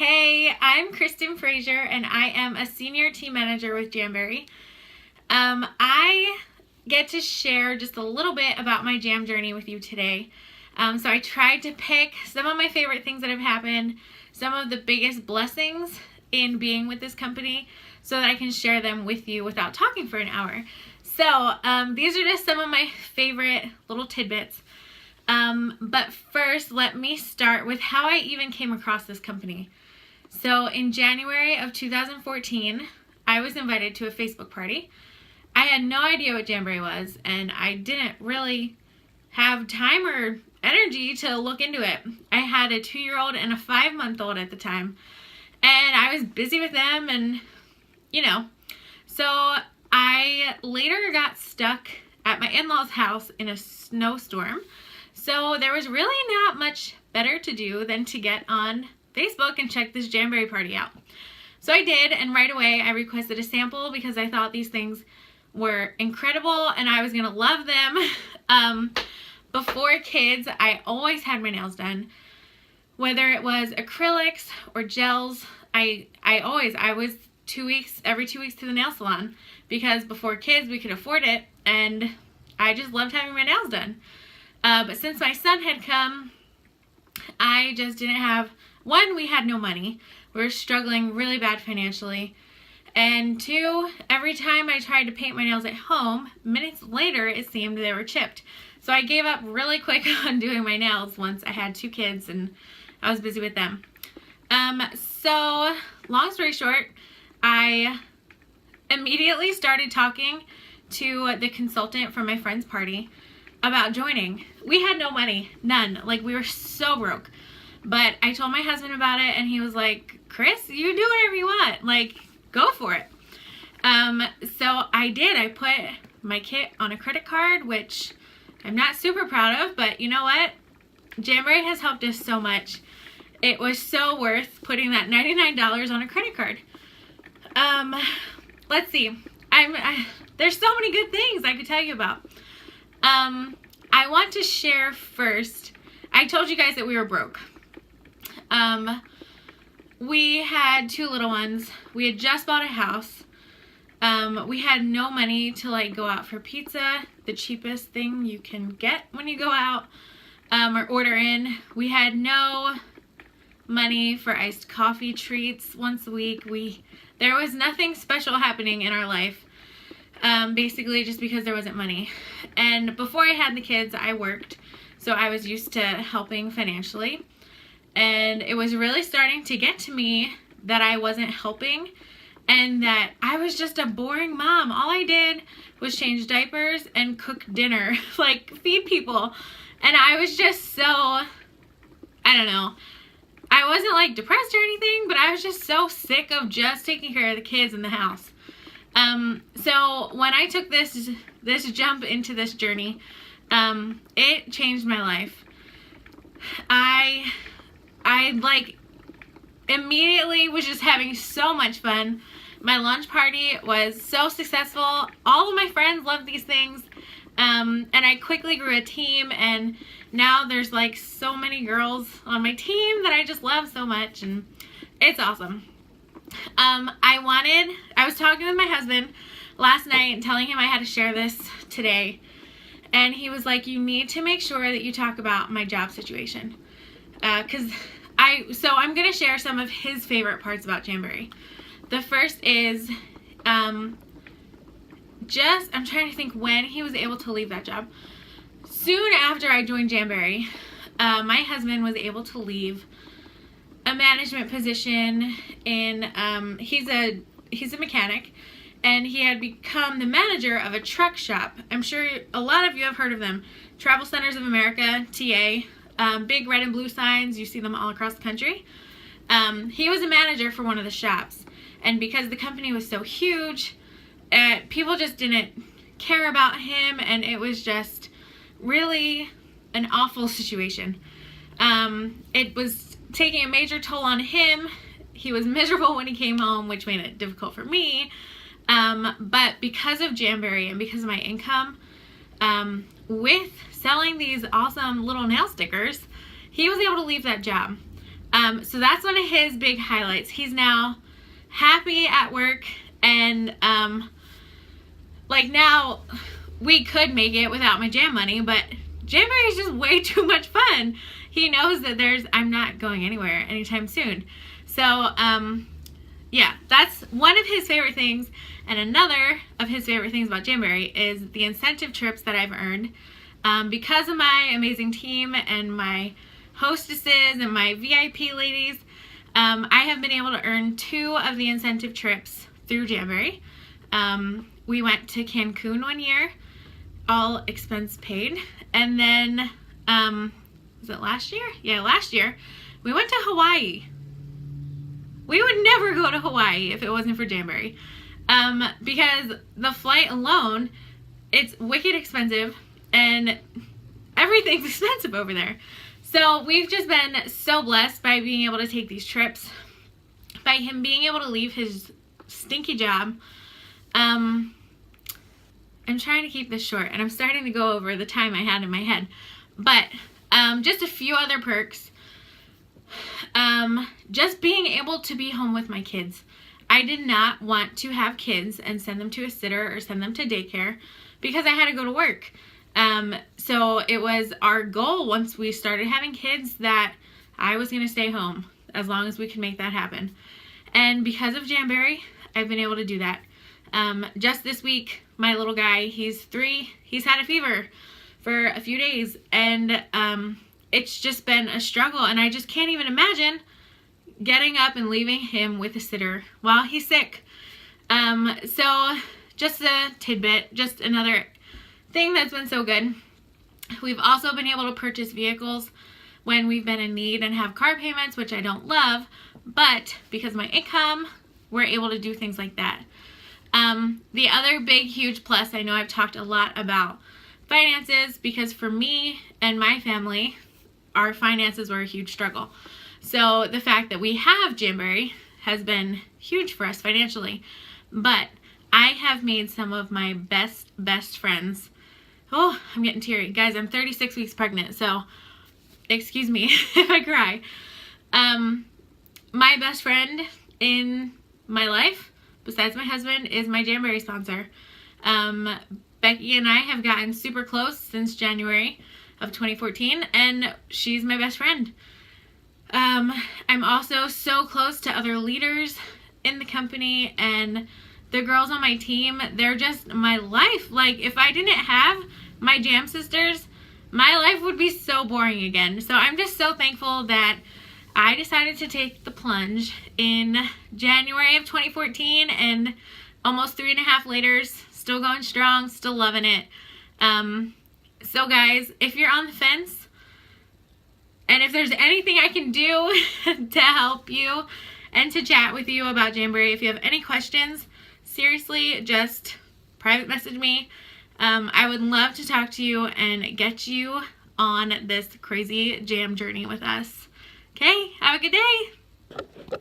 Hey, I'm Kristen Frazier, and I am a senior team manager with Jamberry. I get to share just a little bit about my jam journey with you today. So I tried to pick some of my favorite things that have happened, some of the biggest blessings in being with this company, so that I can share them with you without talking for an hour. So these are just some of my favorite little tidbits. But first, let me start with how I even came across this company. So in January of 2014, I was invited to a Facebook party. I had no idea what Jamberry was, and I didn't really have time or energy to look into it. I had a 2-year-old and a 5-month-old at the time, and I was busy with them, and so I later got stuck at my in-laws' house in a snowstorm. So there was really not much better to do than to get on Facebook and check this Jamberry party out. So I did, and right away I requested a sample because I thought these things were incredible and I was gonna love them. Before kids, I always had my nails done, whether it was acrylics or gels. I was every 2 weeks to the nail salon, because before kids we could afford it, and I just loved having my nails done. But since my son had come, I just didn't have, one, we had no money. We were struggling really bad financially. And two, every time I tried to paint my nails at home, minutes later it seemed they were chipped. So I gave up really quick on doing my nails once I had 2 kids and I was busy with them. So long story short, I immediately started talking to the consultant for my friend's party about joining. We had no money, none. Like, we were so broke. But I told my husband about it, and he was like, Chris, you do whatever you want. Like, go for it. So I did. I put my kit on a credit card, which I'm not super proud of, but you know what? Jamberry has helped us so much. It was so worth putting that $99 on a credit card. Let's see. There's so many good things I could tell you about. I want to share first, I told you guys that we were broke. We had 2 little ones. We had just bought a house. We had no money to go out for pizza, the cheapest thing you can get when you go out, or order in. We had no money for iced coffee treats once a week. There was nothing special happening in our life. Basically just because there wasn't money. And before I had the kids, I worked, so I was used to helping financially, and it was really starting to get to me that I wasn't helping and that I was just a boring mom. All I did was change diapers and cook dinner, feed people, and I was just so, I don't know, I wasn't depressed or anything, but I was just so sick of just taking care of the kids in the house. So when I took this jump into this journey, it changed my life. I immediately was just having so much fun. My lunch party was so successful. All of my friends loved these things. And I quickly grew a team, and now there's so many girls on my team that I just love so much, and it's awesome. I was talking with my husband last night and telling him I had to share this today, and he was like, you need to make sure that you talk about my job situation, so I'm going to share some of his favorite parts about Jamberry. The first is, I'm trying to think when he was able to leave that job. Soon after I joined Jamberry, my husband was able to leave a management position in, he's a mechanic, and he had become the manager of a truck shop. I'm sure a lot of you have heard of them. Travel Centers of America, TA, big red and blue signs, you see them all across the country. He was a manager for one of the shops, and because the company was so huge, people just didn't care about him, and it was just really an awful situation. It was taking a major toll on him. He was miserable when he came home, which made it difficult for me. But because of Jamberry and because of my income, with selling these awesome little nail stickers, he was able to leave that job. So that's one of his big highlights. He's now happy at work, and like now we could make it without my jam money, but Jamboree is just way too much fun. He knows that I'm not going anywhere anytime soon. So yeah, that's one of his favorite things. And another of his favorite things about Jamboree is the incentive trips that I've earned. Because of my amazing team and my hostesses and my VIP ladies, I have been able to earn 2 of the incentive trips through Jamboree. We went to Cancun one year, all expense paid. And then, was it last year? Yeah, last year, we went to Hawaii. We would never go to Hawaii if it wasn't for Jamboree. Because the flight alone, it's wicked expensive, and everything's expensive over there. So we've just been so blessed by being able to take these trips, by him being able to leave his stinky job. I'm trying to keep this short, and I'm starting to go over the time I had in my head. But just a few other perks. Just being able to be home with my kids. I did not want to have kids and send them to a sitter or send them to daycare because I had to go to work. So it was our goal once we started having kids that I was going to stay home as long as we could make that happen. And because of Jamboree, I've been able to do that. Just this week, my little guy, he's 3, he's had a fever for a few days, and it's just been a struggle, and I just can't even imagine getting up and leaving him with a sitter while he's sick. So just a tidbit, just another thing that's been so good. We've also been able to purchase vehicles when we've been in need and have car payments, which I don't love, but because of my income, we're able to do things like that. The other big, huge plus, I know I've talked a lot about finances, because for me and my family, our finances were a huge struggle. So the fact that we have Jamboree has been huge for us financially. But I have made some of my best friends. Oh, I'm getting teary. Guys, I'm 36 weeks pregnant, so excuse me if I cry. My best friend in my life, besides my husband, is my Jamboree sponsor. Becky and I have gotten super close since January of 2014, and she's my best friend. I'm also so close to other leaders in the company, and the girls on my team, they're just my life. Like, if I didn't have my Jam sisters, my life would be so boring again. So I'm just so thankful that I decided to take the plunge in January of 2014, and almost 3.5 later, still going strong, still loving it. So guys, if you're on the fence, and if there's anything I can do to help you and to chat with you about Jamboree, if you have any questions, seriously, just private message me. I would love to talk to you and get you on this crazy jam journey with us. Okay, have a good day.